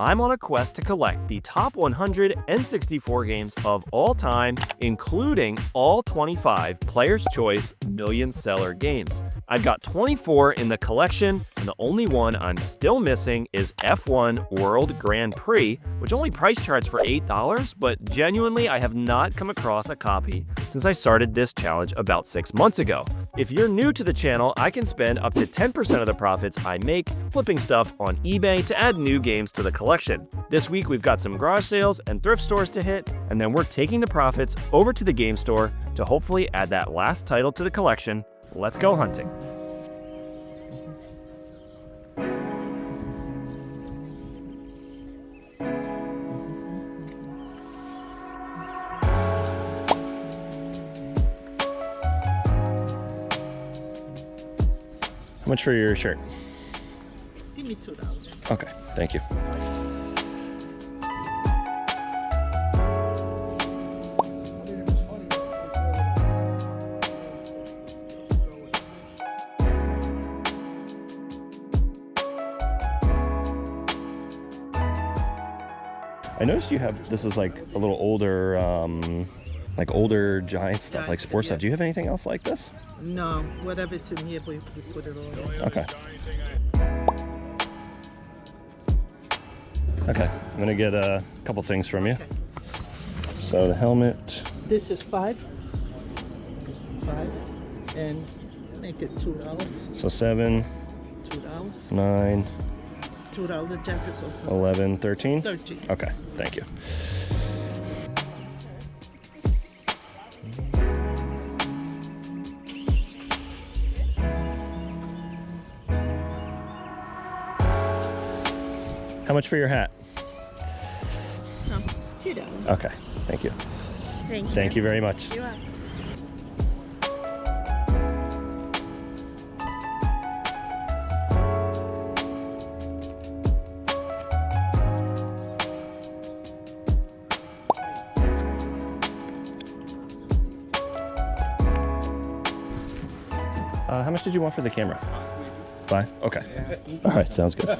I'm on a quest to collect the top 100 N64 games of all time, including all 25 Player's Choice Million Seller games. I've got 24 in the collection, and the only one I'm still missing is F1 World Grand Prix, which only price charts for $8, but genuinely I have not come across a copy since I started this challenge about 6 months ago. If you're new to the channel, I can spend up to 10% of the profits I make flipping stuff on eBay to add new games to the collection. This week we've got some garage sales and thrift stores to hit, and then we're taking the profits over to the game store to hopefully add that last title to the collection. Let's go hunting. How much for your shirt? Give me $2. Okay, thank you. I noticed you have, this is like a little older, older giant stuff, like sports stuff. Do you have anything else like this? No, whatever's in here, we put it on. Okay. Okay, I'm gonna get a couple things from you. Okay. So the helmet. This is $5, and make it $2. So 7, $2. 9, $2 jackets open. 11, 13? 13. Okay, thank you. How much for your hat? $2. Okay, thank you. Thank you. Thank you very much. You're welcome. How much did you want for the camera? 5? Okay. All right, sounds good.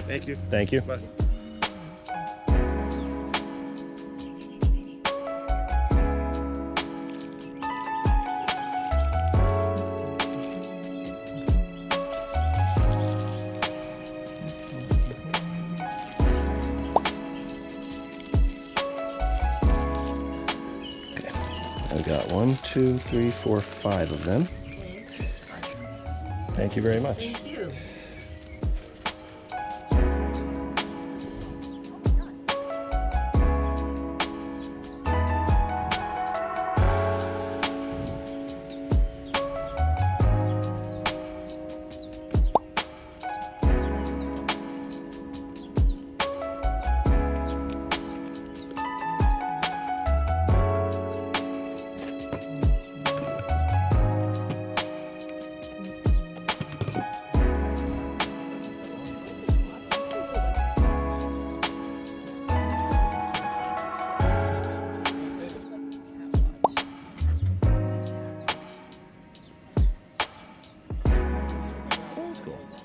Thank you. Thank you. Bye. Okay, I've got 1, 2, 3, 4, 5 of them. Thank you very much. Thank you.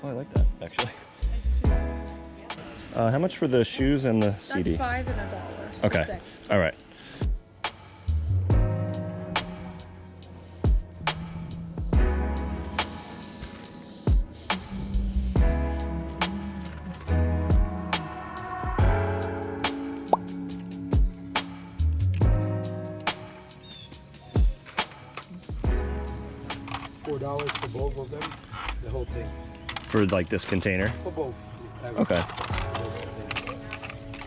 Oh, I like that, actually. How much for the shoes and the CD? That's $5 and $1. Okay, 6. all right. $4 for both of them, the whole thing. For like this container? For both. Okay.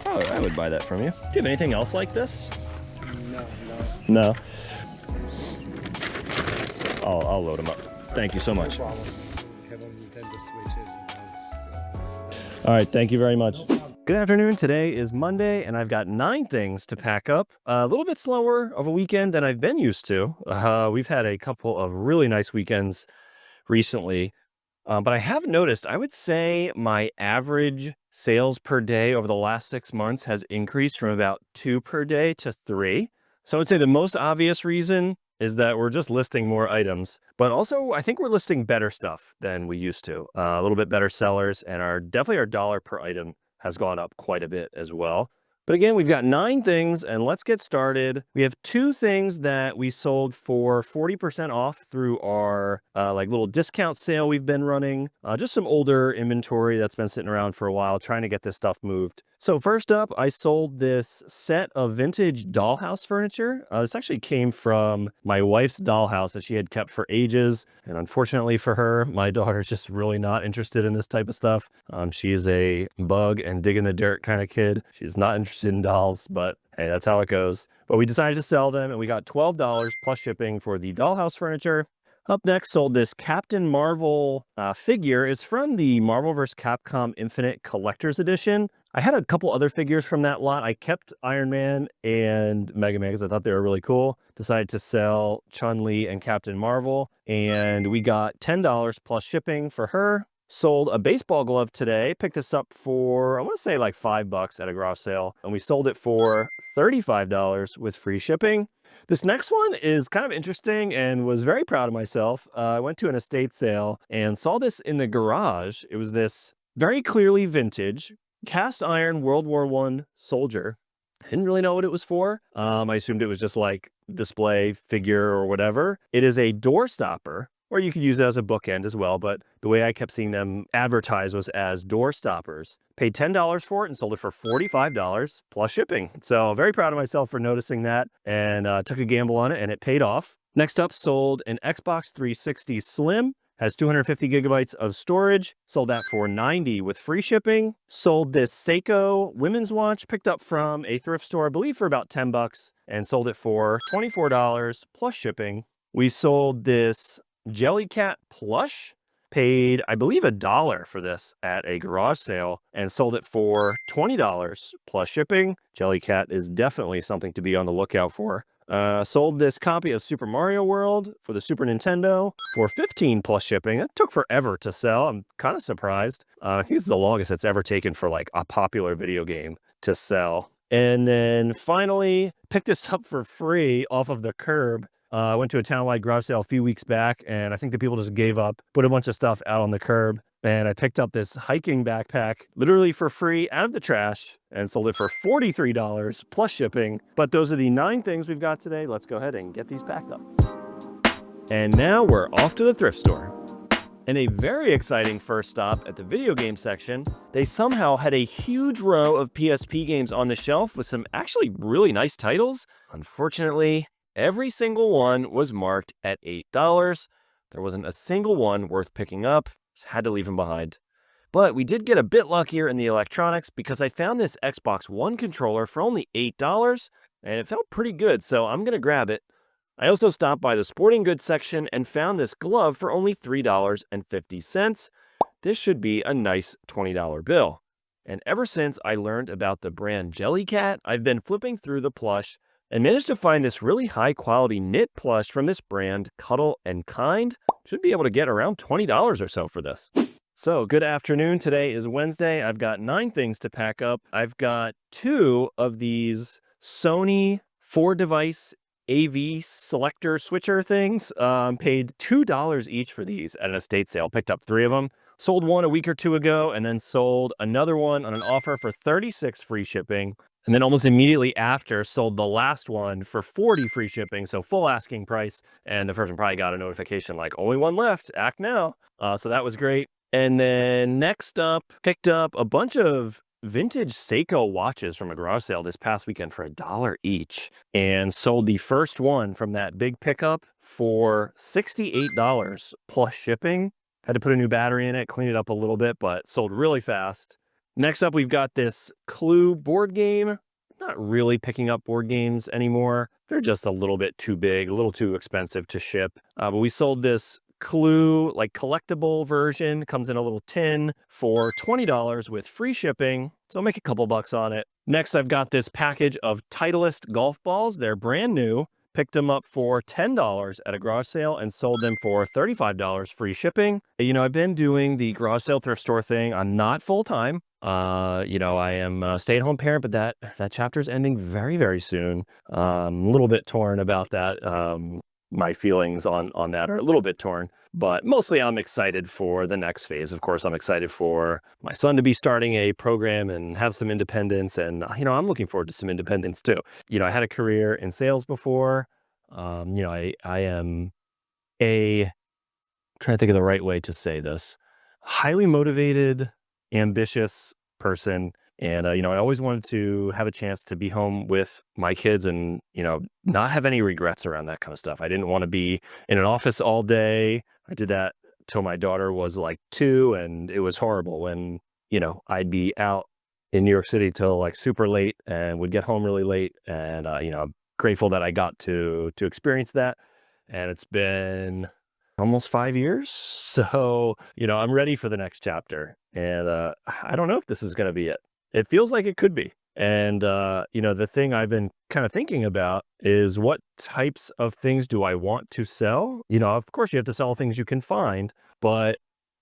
Oh, I would buy that from you. Do you have anything else like this? No. No. I'll load them up. Thank you so much. No problem. We have on Nintendo Switches. All right, thank you very much. Good afternoon. Today is Monday, and I've got 9 things to pack up. A little bit slower of a weekend than I've been used to. We've had a couple of really nice weekends recently. But I have noticed, I would say my average sales per day over the last 6 months has increased from about 2 per day to 3. So I would say the most obvious reason is that we're just listing more items, but also I think we're listing better stuff than we used to. A little bit better sellers, and definitely our dollar per item has gone up quite a bit as well. But again, we've got 9 things, and let's get started. We have 2 things that we sold for 40% off through our like little discount sale we've been running. Just some older inventory that's been sitting around for a while, trying to get this stuff moved. So first up, I sold this set of vintage dollhouse furniture. This actually came from my wife's dollhouse that she had kept for ages. And unfortunately for her, my daughter's just really not interested in this type of stuff. She's a bug and dig in the dirt kind of kid. She's not interested in dolls, but hey, that's how it goes. But we decided to sell them, and we got $12 plus shipping for the dollhouse furniture. Up next, sold this Captain Marvel figure. It's from the Marvel vs. Capcom Infinite Collector's Edition. I had a couple other figures from that lot. I kept Iron Man and Mega Man because I thought they were really cool. Decided to sell Chun-Li and Captain Marvel, and we got $10 plus shipping for her. Sold a baseball glove today. Picked this up for, I want to say like $5 at a garage sale, and we sold it for $35 with free shipping. This next one is kind of interesting and was very proud of myself. I went to an estate sale and saw this in the garage. It was this very clearly vintage cast iron World War I soldier. I didn't really know what it was for. I assumed it was just like display figure or whatever. It is a door stopper, or you could use it as a bookend as well, but the way I kept seeing them advertised was as door stoppers. Paid $10 for it and sold it for $45 plus shipping. So very proud of myself for noticing that, and took a gamble on it, and it paid off. Next up, sold an Xbox 360 Slim. Has 250 gigabytes of storage. Sold that for $90 with free shipping. Sold this Seiko women's watch, picked up from a thrift store, I believe for about $10, and sold it for $24 plus shipping. We sold this Jellycat plush. Paid, I believe, $1 for this at a garage sale and sold it for $20 plus shipping. Jellycat is definitely something to be on the lookout for. Sold this copy of Super Mario World for the Super Nintendo for $15 plus shipping. It took forever to sell. I'm kind of surprised. I think it's the longest it's ever taken for like a popular video game to sell. And then finally, picked this up for free off of the curb. I went to a townwide garage sale a few weeks back, and I think the people just gave up, put a bunch of stuff out on the curb, and I picked up this hiking backpack literally for free out of the trash and sold it for $43 plus shipping. But those are the 9 things we've got today. Let's go ahead and get these packed up. And now we're off to the thrift store. In a very exciting first stop at the video game section, they somehow had a huge row of PSP games on the shelf with some actually really nice titles. Unfortunately, every single one was marked at $8. There wasn't a single one worth picking up. Just had to leave them behind. But we did get a bit luckier in the electronics because I found this Xbox One controller for only $8, and it felt pretty good, so I'm going to grab it. I also stopped by the sporting goods section and found this glove for only $3.50. This should be a nice $20 bill. And ever since I learned about the brand Jellycat, I've been flipping through the plush and managed to find this really high quality knit plush from this brand, Cuddle & Kind. Should be able to get around $20 or so for this. So good afternoon. Today is Wednesday. I've got 9 things to pack up. I've got 2 of these Sony 4-device AV selector switcher things. Paid $2 each for these at an estate sale. Picked up 3 of them. Sold one a week or 2 ago, and then sold another one on an offer for $36 free shipping. And then almost immediately after, sold the last one for $40 free shipping, so full asking price. And the person probably got a notification like, only one left, act now. So that was great. And then next up, picked up a bunch of vintage Seiko watches from a garage sale this past weekend for $1 each, and sold the first one from that big pickup for $68 plus shipping. Had to put a new battery in it, clean it up a little bit, but sold really fast. Next up, we've got this Clue board game. Not really picking up board games anymore. They're just a little bit too big, a little too expensive to ship. But we sold this Clue like collectible version. Comes in a little tin for $20 with free shipping. So I'll make a couple bucks on it. Next, I've got this package of Titleist golf balls. They're brand new. Picked them up for $10 at a garage sale and sold them for $35 free shipping. You know, I've been doing the garage sale thrift store thing. I'm not full time. You know, I am a stay-at-home parent, but that chapter's ending very, very soon. I'm a little bit torn about that. my feelings on that are a little bit torn. But mostly I'm excited for the next phase. Of course, I'm excited for my son to be starting a program and have some independence. And, I'm looking forward to some independence too. I had a career in sales before. I am trying to think of the right way to say this, highly motivated, ambitious person. And, I always wanted to have a chance to be home with my kids and, not have any regrets around that kind of stuff. I didn't want to be in an office all day. I did that till my daughter was like 2, and it was horrible when, I'd be out in New York City till like super late and would get home really late. And, I'm grateful that I got to experience that. And it's been almost 5 years. So, I'm ready for the next chapter. And I don't know if this is going to be it. It feels like it could be. And, the thing I've been kind of thinking about is what types of things do I want to sell? Of course, you have to sell things you can find, but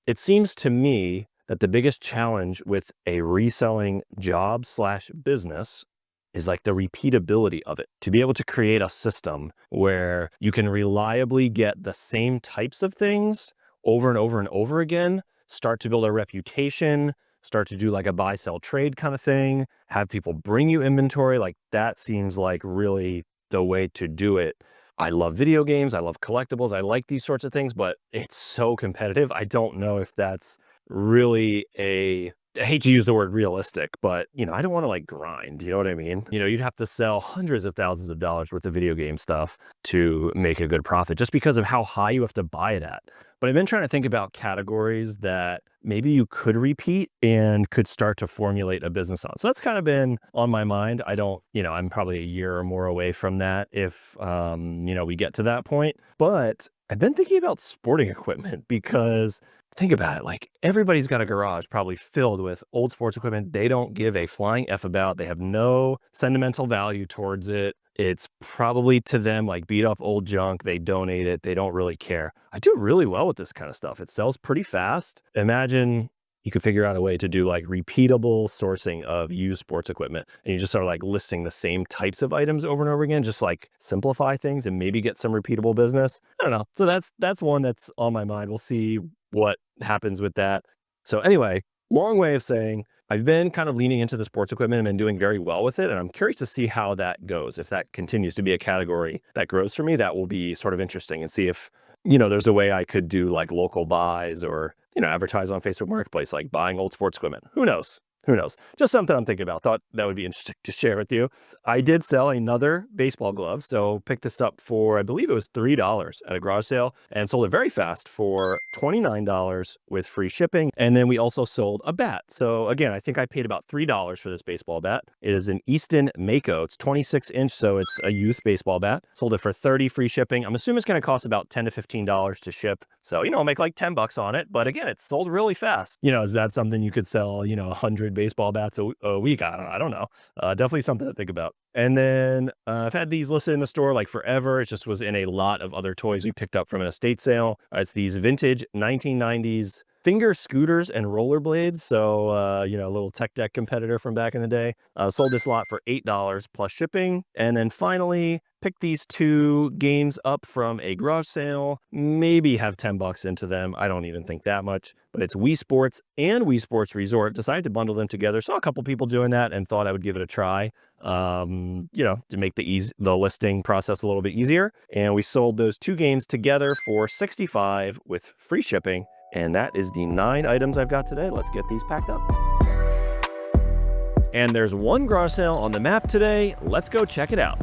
it seems to me that the biggest challenge with a reselling job/business is like the repeatability of it. To be able to create a system where you can reliably get the same types of things over and over and over again, start to build a reputation, start to do like a buy, sell, trade kind of thing, have people bring you inventory. Like that seems like really the way to do it. I love video games. I love collectibles. I like these sorts of things, but it's so competitive. I don't know if that's really I hate to use the word realistic, but I don't want to like grind. You know what I mean? You'd have to sell hundreds of thousands of dollars worth of video game stuff to make a good profit just because of how high you have to buy it at. But I've been trying to think about categories that maybe you could repeat and could start to formulate a business on. So that's kind of been on my mind. I'm probably a year or more away from that if, we get to that point. But I've been thinking about sporting equipment because think about it, like everybody's got a garage probably filled with old sports equipment they don't give a flying F about. They have no sentimental value towards it. It's probably to them like beat up old junk. They donate it. They don't really care. I do really well with this kind of stuff. It sells pretty fast. Imagine you could figure out a way to do like repeatable sourcing of used sports equipment. And you just start like listing the same types of items over and over again, just like simplify things and maybe get some repeatable business. I don't know. So that's one that's on my mind. We'll see what happens with that. So anyway, long way of saying I've been kind of leaning into the sports equipment and been doing very well with it. And I'm curious to see how that goes. If that continues to be a category that grows for me, that will be sort of interesting, and see if, there's a way I could do like local buys or, advertise on Facebook Marketplace, like buying old sports equipment. Who knows? Who knows? Just something I'm thinking about. Thought that would be interesting to share with you. I did sell another baseball glove. So picked this up for, I believe it was $3 at a garage sale, and sold it very fast for $29 with free shipping. And then we also sold a bat. So again, I think I paid about $3 for this baseball bat. It is an Easton Mako. It's 26 inch. So it's a youth baseball bat. Sold it for $30 free shipping. I'm assuming it's going to cost about $10 to $15 to ship. So, I'll make like $10 on it. But again, it's sold really fast. Is that something you could sell, 100 baseball bats a week? I don't know. Definitely something to think about. And then I've had these listed in the store like forever. It just was in a lot of other toys we picked up from an estate sale. It's these vintage 1990s finger scooters and rollerblades. So, a little tech deck competitor from back in the day. Sold this lot for $8 plus shipping. And then finally picked these 2 games up from a garage sale. Maybe have $10 into them. I don't even think that much. But it's Wii Sports and Wii Sports Resort. Decided to bundle them together. Saw a couple people doing that and thought I would give it a try. To make the listing process a little bit easier. And we sold those 2 games together for $65 with free shipping. And that is the 9 items I've got today. Let's get these packed up. And there's one garage sale on the map today. Let's go check it out.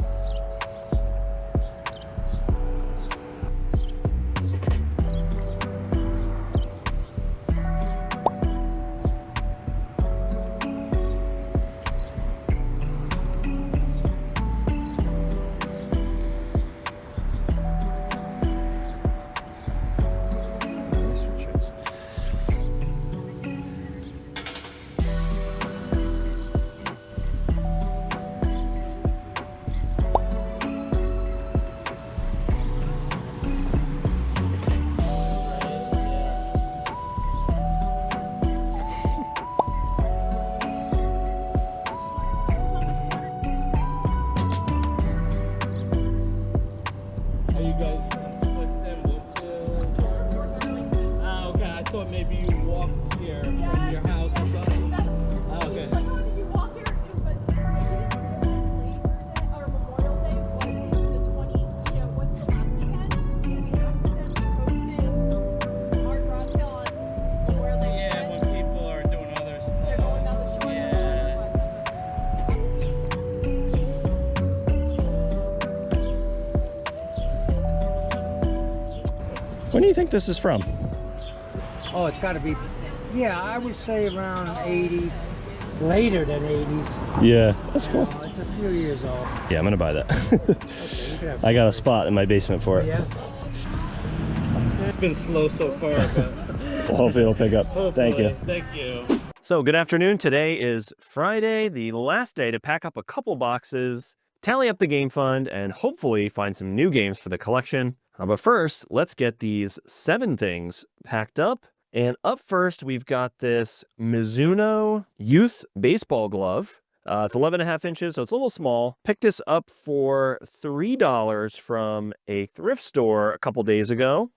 When do you think this is from? Oh, it's got to be, yeah, I would say around 80, later than 80s. Yeah, that's cool. It's a few years old. Yeah, I'm gonna buy that. Okay, you can have I got a spot in my basement for it. Yeah. It's been slow so far, but Well, hopefully it'll pick up. Thank you. Thank you. So good afternoon. Today is Friday, the last day to pack up a couple boxes, tally up the game fund, and hopefully find some new games for the collection. But first, let's get these 7 things packed up. And up first, we've got this Mizuno Youth Baseball Glove. It's 11.5 inches, so it's a little small. Picked this up for $3 from a thrift store a couple days ago.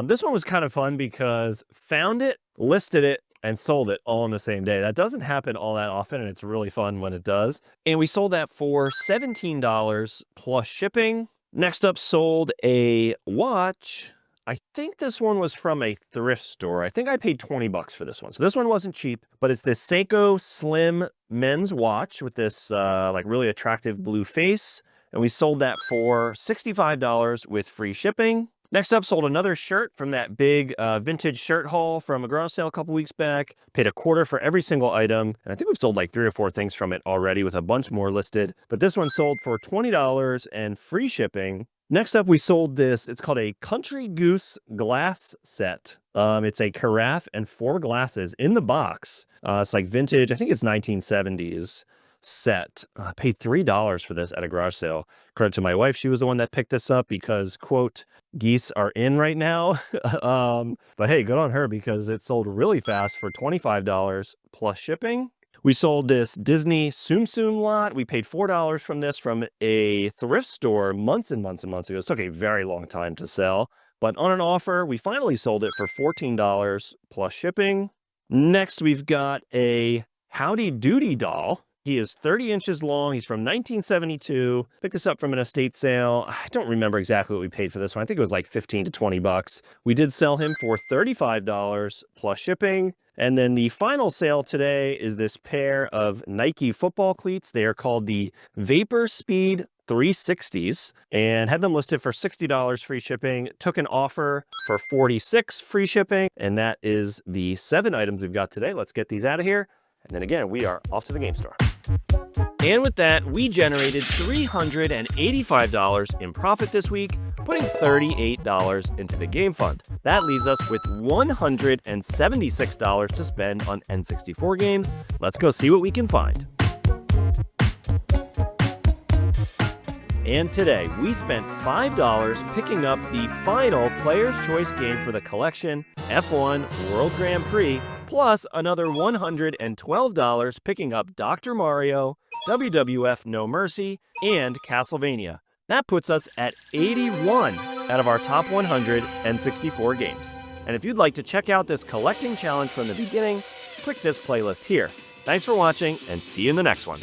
This one was kind of fun because found it, listed it, and sold it all in the same day. That doesn't happen all that often, and it's really fun when it does. And we sold that for $17 plus shipping. Next up, sold a watch. I think this one was from a thrift store. I think I paid 20 bucks for this one. So this one wasn't cheap, but it's this Seiko Slim men's watch with this like really attractive blue face. And we sold that for $65 with free shipping. Next up, sold another shirt from that big vintage shirt haul from a garage sale a couple weeks back. Paid $0.25 for every single item. And I think we've sold like 3 or 4 things from it already with a bunch more listed. But this one sold for $20 and free shipping. Next up, we sold this. It's called a Country Goose glass set. It's a carafe and 4 glasses in the box. It's like vintage. I think it's 1970s set. I paid $3 for this at a garage sale. Credit to my wife. She was the one that picked this up because, quote, geese are in right now. But hey, good on her because it sold really fast for $25 plus shipping. We sold this Disney Tsum Tsum lot. We paid $4 from this from a thrift store months and months and months ago. It took a very long time to sell, but on an offer, we finally sold it for $14 plus shipping. Next, we've got a Howdy Doody doll. He is 30 inches long. He's from 1972. Picked this up from an estate sale. I don't remember exactly what we paid for this one. I think it was like 15 to 20 bucks. We did sell him for $35 plus shipping. And then the final sale today is this pair of Nike football cleats. They are called the Vapor Speed 360s and had them listed for $60 free shipping. Took an offer for $46 free shipping. And that is the 7 items we've got today. Let's get these out of here. And then again, we are off to the game store. And with that, we generated $385 in profit this week, putting $38 into the game fund. That leaves us with $176 to spend on N64 games. Let's go see what we can find. And today, we spent $5 picking up the final Player's Choice game for the collection, F1 World Grand Prix, plus another $112 picking up Dr. Mario, WWF No Mercy, and Castlevania. That puts us at 81 out of our top 100 N64 games. And if you'd like to check out this collecting challenge from the beginning, click this playlist here. Thanks for watching, and see you in the next one.